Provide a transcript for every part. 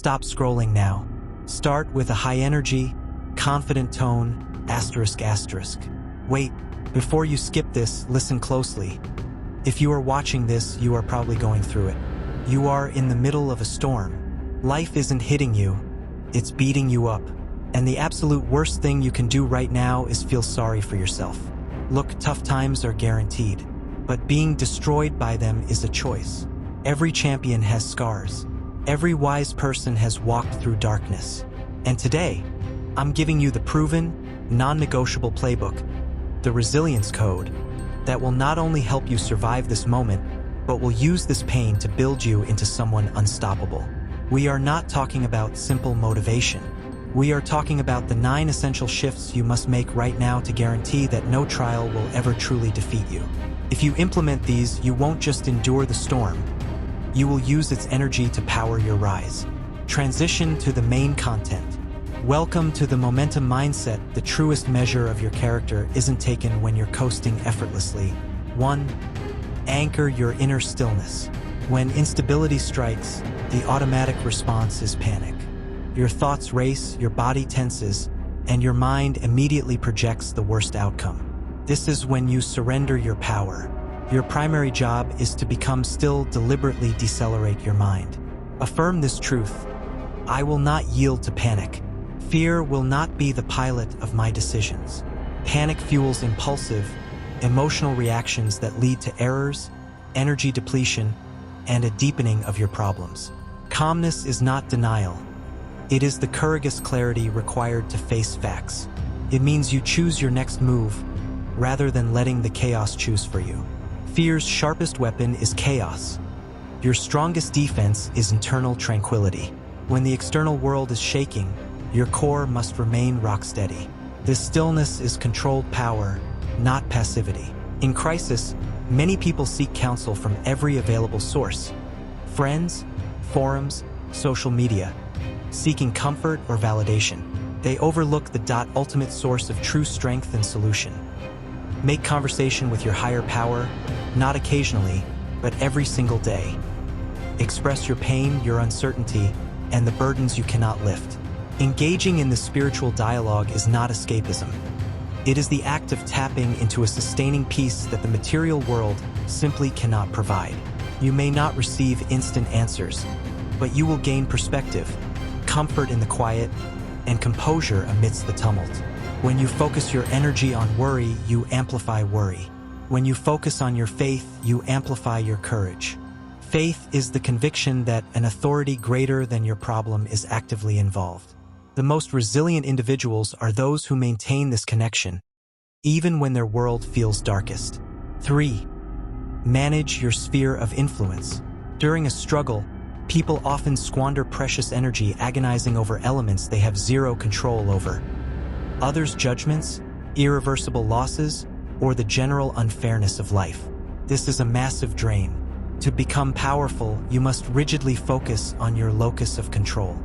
stop scrolling now. Start with a high energy, confident tone, ***. Wait, before you skip this, listen closely. If you are watching this, you are probably going through it. You are in the middle of a storm. Life isn't hitting you, it's beating you up. And the absolute worst thing you can do right now is feel sorry for yourself. Look, tough times are guaranteed, but being destroyed by them is a choice. Every champion has scars. Every wise person has walked through darkness. And today, I'm giving you the proven, non-negotiable playbook, the resilience code, that will not only help you survive this moment, but will use this pain to build you into someone unstoppable. We are not talking about simple motivation. We are talking about the 9 essential shifts you must make right now to guarantee that no trial will ever truly defeat you. If you implement these, you won't just endure the storm. You will use its energy to power your rise. Transition to the main content. Welcome to the momentum mindset. The truest measure of your character isn't taken when you're coasting effortlessly. 1. Anchor your inner stillness. When instability strikes, the automatic response is panic. Your thoughts race, your body tenses, and your mind immediately projects the worst outcome. This is when you surrender your power. Your primary job is to become still, deliberately decelerate your mind. Affirm this truth: I will not yield to panic. Fear will not be the pilot of my decisions. Panic fuels impulsive, emotional reactions that lead to errors, energy depletion, and a deepening of your problems. Calmness is not denial. It is the courageous clarity required to face facts. It means you choose your next move, rather than letting the chaos choose for you. Fear's sharpest weapon is chaos. Your strongest defense is internal tranquility. When the external world is shaking, your core must remain rock steady. This stillness is controlled power, not passivity. In crisis, many people seek counsel from every available source: friends, forums, social media, seeking comfort or validation. They overlook the ultimate source of true strength and solution. Make conversation with your higher power, not occasionally, but every single day. Express your pain, your uncertainty, and the burdens you cannot lift. Engaging in the spiritual dialogue is not escapism. It is the act of tapping into a sustaining peace that the material world simply cannot provide. You may not receive instant answers, but you will gain perspective, comfort in the quiet, and composure amidst the tumult. When you focus your energy on worry, you amplify worry. When you focus on your faith, you amplify your courage. Faith is the conviction that an authority greater than your problem is actively involved. The most resilient individuals are those who maintain this connection, even when their world feels darkest. 3. Manage your sphere of influence. During a struggle, people often squander precious energy agonizing over elements they have zero control over. Others' judgments, irreversible losses, or the general unfairness of life. This is a massive drain. To become powerful, you must rigidly focus on your locus of control.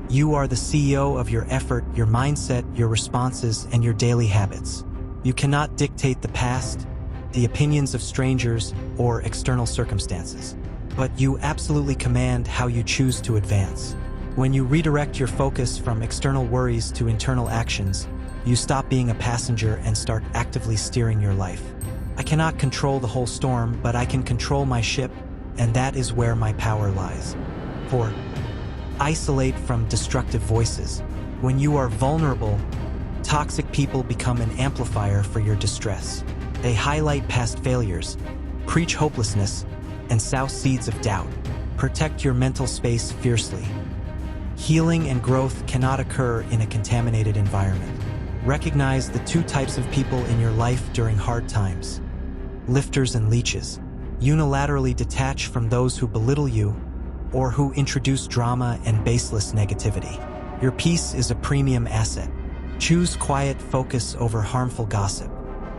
You are the CEO of your effort, your mindset, your responses, and your daily habits. You cannot dictate the past, the opinions of strangers, or external circumstances. But you absolutely command how you choose to advance. When you redirect your focus from external worries to internal actions, you stop being a passenger and start actively steering your life. I cannot control the whole storm, but I can control my ship, and that is where my power lies. 4. Isolate from destructive voices. When you are vulnerable, toxic people become an amplifier for your distress. They highlight past failures, preach hopelessness, and sow seeds of doubt. Protect your mental space fiercely. Healing and growth cannot occur in a contaminated environment. Recognize the 2 types of people in your life during hard times: lifters and leeches. Unilaterally detach from those who belittle you or who introduce drama and baseless negativity. Your peace is a premium asset. Choose quiet focus over harmful gossip.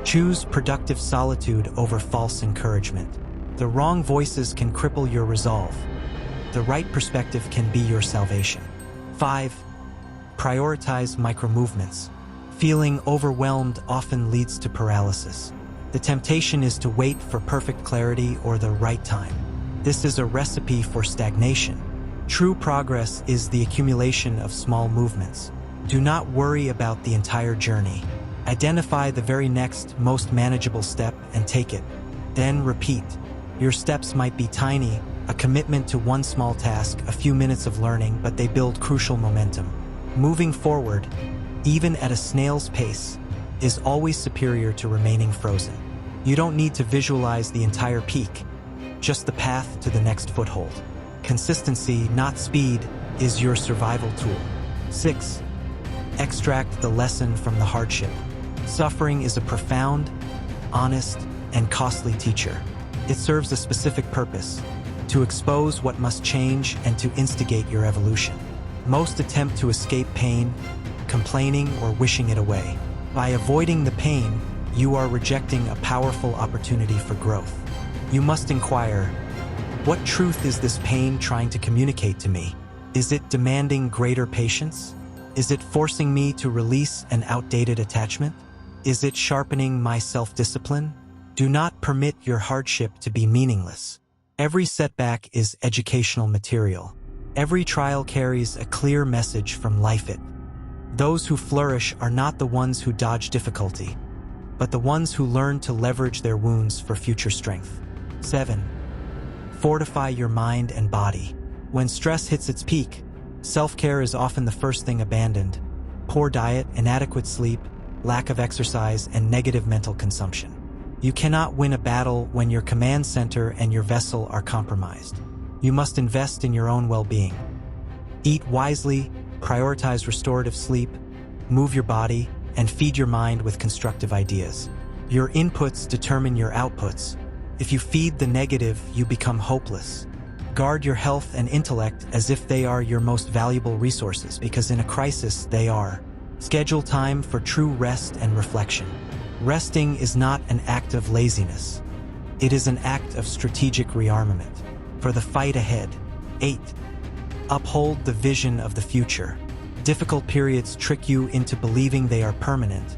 Choose productive solitude over false encouragement. The wrong voices can cripple your resolve. The right perspective can be your salvation. 5. Prioritize micro-movements. Feeling overwhelmed often leads to paralysis. The temptation is to wait for perfect clarity or the right time. This is a recipe for stagnation. True progress is the accumulation of small movements. Do not worry about the entire journey. Identify the very next, most manageable step and take it. Then repeat. Your steps might be tiny, a commitment to one small task, a few minutes of learning, but they build crucial momentum. Moving forward, even at a snail's pace, is always superior to remaining frozen. You don't need to visualize the entire peak, just the path to the next foothold. Consistency, not speed, is your survival tool. 6. Extract the lesson from the hardship. Suffering is a profound, honest, and costly teacher. It serves a specific purpose: to expose what must change and to instigate your evolution. Most attempt to escape pain, complaining or wishing it away. By avoiding the pain, you are rejecting a powerful opportunity for growth. You must inquire, what truth is this pain trying to communicate to me? Is it demanding greater patience? Is it forcing me to release an outdated attachment? Is it sharpening my self-discipline? Do not permit your hardship to be meaningless. Every setback is educational material. Every trial carries a clear message from life. Those who flourish are not the ones who dodge difficulty, but the ones who learn to leverage their wounds for future strength. 7. Fortify your mind and body. When stress hits its peak, self-care is often the first thing abandoned. Poor diet, inadequate sleep, lack of exercise, and negative mental consumption. You cannot win a battle when your command center and your vessel are compromised. You must invest in your own well-being. Eat wisely, prioritize restorative sleep, move your body, and feed your mind with constructive ideas. Your inputs determine your outputs. If you feed the negative, you become hopeless. Guard your health and intellect as if they are your most valuable resources, because in a crisis, they are. Schedule time for true rest and reflection. Resting is not an act of laziness. It is an act of strategic rearmament for the fight ahead. 8. Uphold the vision of the future. Difficult periods trick you into believing they are permanent,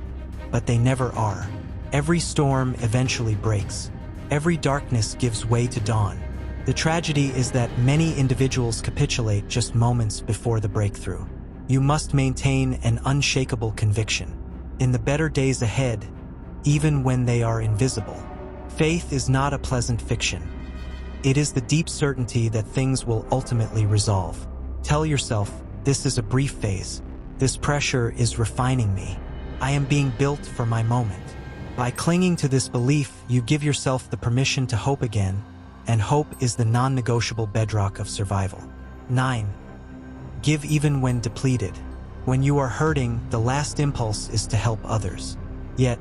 but they never are. Every storm eventually breaks. Every darkness gives way to dawn. The tragedy is that many individuals capitulate just moments before the breakthrough. You must maintain an unshakable conviction in the better days ahead, even when they are invisible. Faith is not a pleasant fiction. It is the deep certainty that things will ultimately resolve. Tell yourself, this is a brief phase. This pressure is refining me. I am being built for my moment. By clinging to this belief, you give yourself the permission to hope again, and hope is the non-negotiable bedrock of survival. 9. Give even when depleted. When you are hurting, the last impulse is to help others. Yet,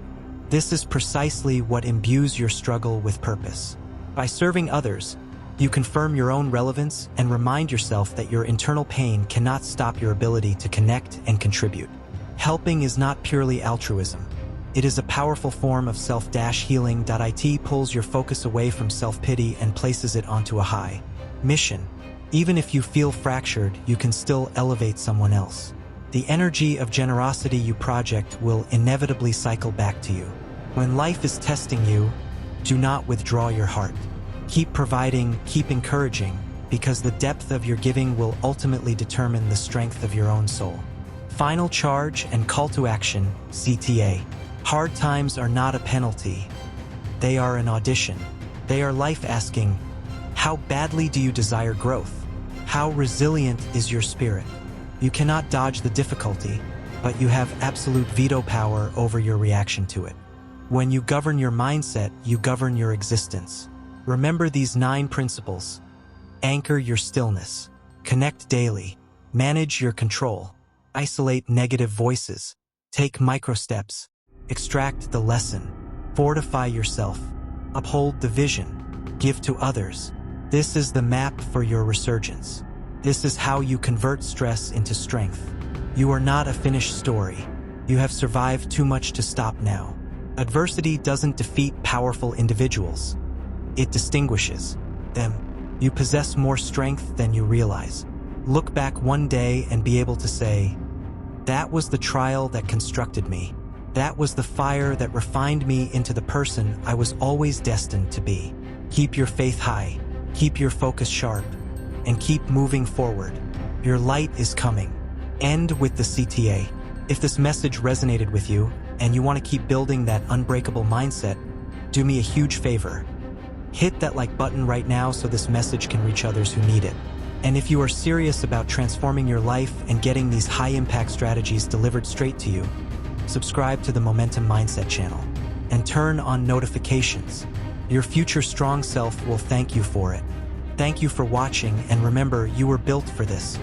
this is precisely what imbues your struggle with purpose. By serving others, you confirm your own relevance and remind yourself that your internal pain cannot stop your ability to connect and contribute. Helping is not purely altruism. It is a powerful form of self-healing. It pulls your focus away from self-pity and places it onto a high mission. Even if you feel fractured, you can still elevate someone else. The energy of generosity you project will inevitably cycle back to you. When life is testing you, do not withdraw your heart. Keep providing, keep encouraging, because the depth of your giving will ultimately determine the strength of your own soul. Final charge and call to action, CTA. Hard times are not a penalty. They are an audition. They are life asking, how badly do you desire growth? How resilient is your spirit? You cannot dodge the difficulty, but you have absolute veto power over your reaction to it. When you govern your mindset, you govern your existence. Remember these 9 principles. Anchor your stillness. Connect daily. Manage your control. Isolate negative voices. Take micro steps. Extract the lesson. Fortify yourself. Uphold the vision. Give to others. This is the map for your resurgence. This is how you convert stress into strength. You are not a finished story. You have survived too much to stop now. Adversity doesn't defeat powerful individuals. It distinguishes them. You possess more strength than you realize. Look back one day and be able to say, that was the trial that constructed me. That was the fire that refined me into the person I was always destined to be. Keep your faith high. Keep your focus sharp. and keep moving forward. Your light is coming. End with the CTA. If this message resonated with you and you want to keep building that unbreakable mindset, do me a huge favor. Hit that like button right now so this message can reach others who need it. And if you are serious about transforming your life and getting these high-impact strategies delivered straight to you, subscribe to the Momentum Mindset channel and turn on notifications. Your future strong self will thank you for it. Thank you for watching, and remember, you were built for this.